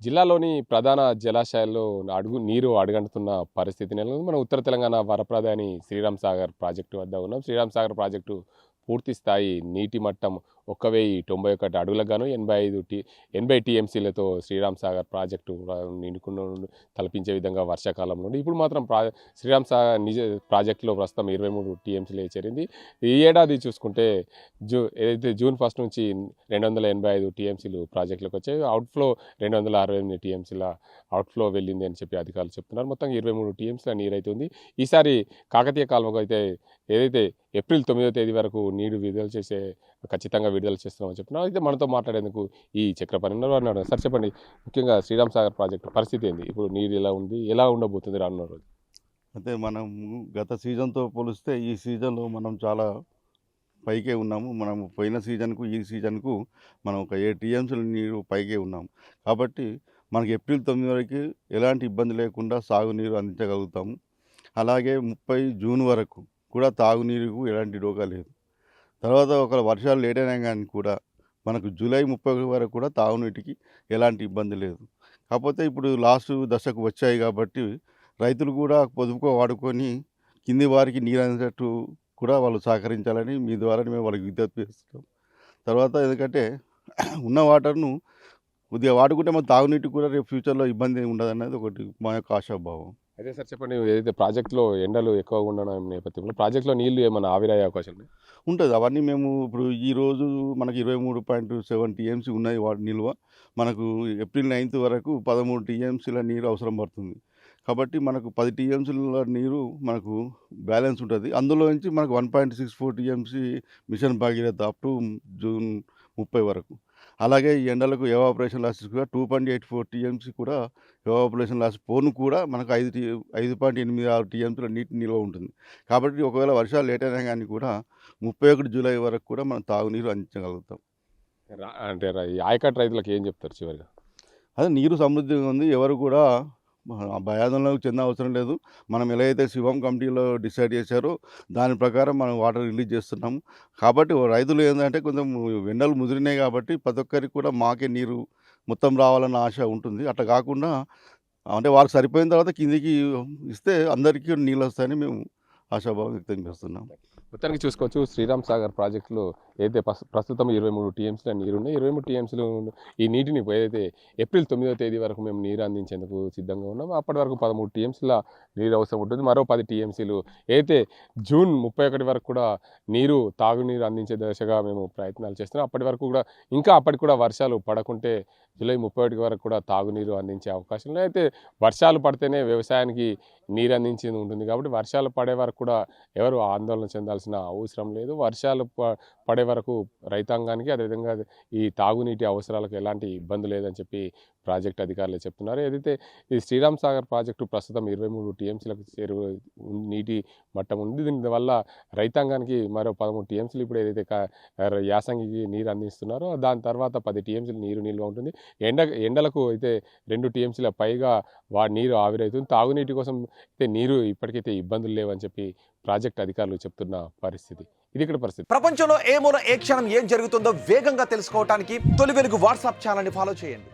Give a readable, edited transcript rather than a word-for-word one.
జిల్లాలోని ప్రధాన జలాశయాల్లో నీరు అడుగంటుతున్న పరిస్థితి నెలకొంది. మన ఉత్తర తెలంగాణ వరప్రధాని శ్రీరామ్ సాగర్ ప్రాజెక్టు వద్ద ఉన్నాం. శ్రీరామ్ సాగర్ ప్రాజెక్టు పూర్తి స్థాయి నీటి మట్టం 1091 అడుగులకు గాను 80 టీఎంసీలతో శ్రీరామ్ సాగర్ ప్రాజెక్టు నిండుకున్న తలపించే విధంగా వర్షాకాలం నుండి ఇప్పుడు మాత్రం శ్రీరామ్ సాగర్ ప్రాజెక్టులో ప్రస్తుతం 23 టీఎంసీలే చేరింది. ఈ ఏడాది చూసుకుంటే ఏదైతే జూన్ 1 నుంచి 285 టీఎంసీలు ప్రాజెక్టులకు వచ్చాయి. అవుట్ఫ్లో 268 టీఎంసీల అవుట్ఫ్లో వెళ్ళింది అని చెప్పి అధికారులు చెప్తున్నారు. మొత్తం 23 టీఎంసీల నీరు అయితే ఉంది. ఈసారి కాకతీయ కాలువకు అయితే ఏదైతే ఏప్రిల్ 9వ తేదీ వరకు నీరు ఖచ్చితంగా విడుదల చేస్తున్నామని చెప్తున్నారు. అయితే మనతో మాట్లాడేందుకు ఈ చక్రపాణి అన్నాడు. సార్ చెప్పండి, ముఖ్యంగా శ్రీరామ్ సాగర్ ప్రాజెక్టు పరిస్థితి ఏంది? ఇప్పుడు నీరు ఎలా ఉంది, ఎలా ఉండబోతుంది రానున్న రోజు? అయితే మనం గత సీజన్తో పోలిస్తే ఈ సీజన్లో మనం చాలా పైకే ఉన్నాము. మనం పోయిన సీజన్కు ఈ సీజన్కు మనం ఒక 7 టీఎంసీల నీరు పైకే ఉన్నాము. కాబట్టి మనకి ఏప్రిల్ 9 వరకు ఎలాంటి ఇబ్బంది లేకుండా సాగునీరు అందించగలుగుతాము. అలాగే 30 జూన్ వరకు కూడా తాగునీరుకు ఎలాంటి డోకా లేదు. తర్వాత ఒకవేళ వర్షాలు లేట్ అయినా కానీ కూడా మనకు జూలై 30 వరకు కూడా తాగునీటికి ఎలాంటి ఇబ్బంది లేదు. కాకపోతే ఇప్పుడు లాస్ట్ దశకు వచ్చాయి కాబట్టి రైతులు కూడా పొదుపుగా వాడుకొని కింది వారికి నీరు అందేటట్టు కూడా వాళ్ళు సహకరించాలని మీ ద్వారా మేము వాళ్ళకి విజ్ఞప్తి చేస్తున్నాం. తర్వాత ఎందుకంటే ఉన్న వాటర్ను కొద్దిగా వాడుకుంటే మన తాగునీటికి కూడా రేపు ఫ్యూచర్లో ఇబ్బంది ఉండదనేది ఒకటి మా యొక్క ఆశాభావం. అయితే సార్ చెప్పండి, ఏదైతే ప్రాజెక్టులో ఎండలు ఎక్కువగా ఉండడం నేపథ్యంలో ప్రాజెక్టులో నీళ్లు ఏమైనా ఆవిరయ్యే అవకాశం ఉంది? ఉంటుంది. అవన్నీ మేము ఇప్పుడు ఈరోజు మనకి 23.7 టీఎంసీ ఉన్నాయి వాటి నిల్వ. మనకు ఏప్రిల్ 9 వరకు 13 టీఎంసీల నీరు అవసరం పడుతుంది. కాబట్టి మనకు 10 టీఎంసీల నీరు మనకు బ్యాలెన్స్ ఉంటుంది. అందులో నుంచి మనకు 1.64 TMC mission Bhagiratha up to June 30 వరకు. అలాగే ఈ ఎండలకు ఎవాపరేషన్ లాసెస్ కూడా 2.84 టీఎంసీ కూడా ఎవాపరేషన్ లాస్ పోను కూడా మనకు 5.86 టీఎంసీల నీటి నిల్వ ఉంటుంది. కాబట్టి ఒకవేళ వర్షాలు లేట్ అయినా కానీ కూడా 31 జూలై వరకు కూడా మనం తాగునీరు అందించగలుగుతాం. అంటే ఈ ఆయకట్టు రైతులకు ఏం చెప్తారు చివరిగా? అదే నీరు సమృద్ధిగా ఉంది. ఎవరు కూడా భయాందోళనకు చెందిన అవసరం లేదు. మనం ఎలా అయితే శివం కమిటీలో డిసైడ్ చేశారో దాని ప్రకారం మనం వాటర్ రిలీజ్ చేస్తున్నాము. కాబట్టి రైతులు ఏంటంటే కొంచెం ఎండలు ముదిరినాయి కాబట్టి ప్రతి ఒక్కరికి కూడా మాకే నీరు మొత్తం రావాలన్న ఆశ ఉంటుంది. అట్లా కాకుండా అంటే వాళ్ళకి సరిపోయిన తర్వాత కిందికి ఇస్తే అందరికీ నీళ్ళు వస్తాయని మేము ఆశాభావం వ్యక్తం చేస్తున్నాం. మొత్తానికి చూసుకోవచ్చు, శ్రీరామ్ సాగర్ ప్రాజెక్టులో ఏదైతే ప్రస్తుతం 23 టీఎంసీల నీరున్నాయి. 23 టీఎంసీలు ఈ నీటిని ఏదైతే ఏప్రిల్ 9వ తేదీ వరకు మేము నీరు అందించేందుకు సిద్ధంగా ఉన్నాము. అప్పటి వరకు 13 టీఎంసీల నీరు అవసరం ఉంటుంది. మరో 10 టీఎంసీలు అయితే జూన్ 31 వరకు కూడా తాగునీరు అందించే దిశగా మేము ప్రయత్నాలు చేస్తున్నాం. అప్పటి వరకు కూడా అప్పటికి కూడా వర్షాలు పడకుంటే జూలై 31 వరకు కూడా తాగునీరు అందించే అవకాశం ఉన్నాయి. అయితే వర్షాలు పడితేనే వ్యవసాయానికి నీరు అందించేది ఉంటుంది. కాబట్టి వర్షాలు పడే వరకు కూడా ఎవరు ఆందోళన చెందాల్సిన అవసరం లేదు. వర్షాలు పడే వరకు రైతాంగానికి అదేవిధంగా ఈ తాగునీటి అవసరాలకు ఎలాంటి ఇబ్బంది లేదని చెప్పి ప్రాజెక్ట్ అధికారులు చెప్తున్నారు. ఏదైతే ఈ శ్రీరామ్ సాగర్ ప్రాజెక్టు ప్రస్తుతం 23 టీఎంసీలకు నీటి మట్టం ఉంది. దీనివల్ల రైతాంగానికి మరో 13 టీఎంసీలు ఇప్పుడు ఏదైతే యాసంగికి నీరు అందిస్తున్నారో దాని తర్వాత 10 టీఎంసీలు నీరు నిల్వ ఉంటుంది. ఎండలకు అయితే 2 టీఎంసీల పైగా నీరు ఆవిరైతుంది. తాగునీటి కోసం అయితే నీరు ఇప్పటికైతే ఇబ్బందులు లేవని చెప్పి ప్రాజెక్ట్ అధికారులు చెప్తున్న పరిస్థితి. ఇది ఇక్కడ పరిస్థితి. ప్రపంచంలో ఏ మూల ఏ క్షణం ఏం జరుగుతుందో వేగంగా తెలుసుకోవడానికి తొలి వెలుగు వాట్సాప్ ఛానల్ని ఫాలో చేయండి.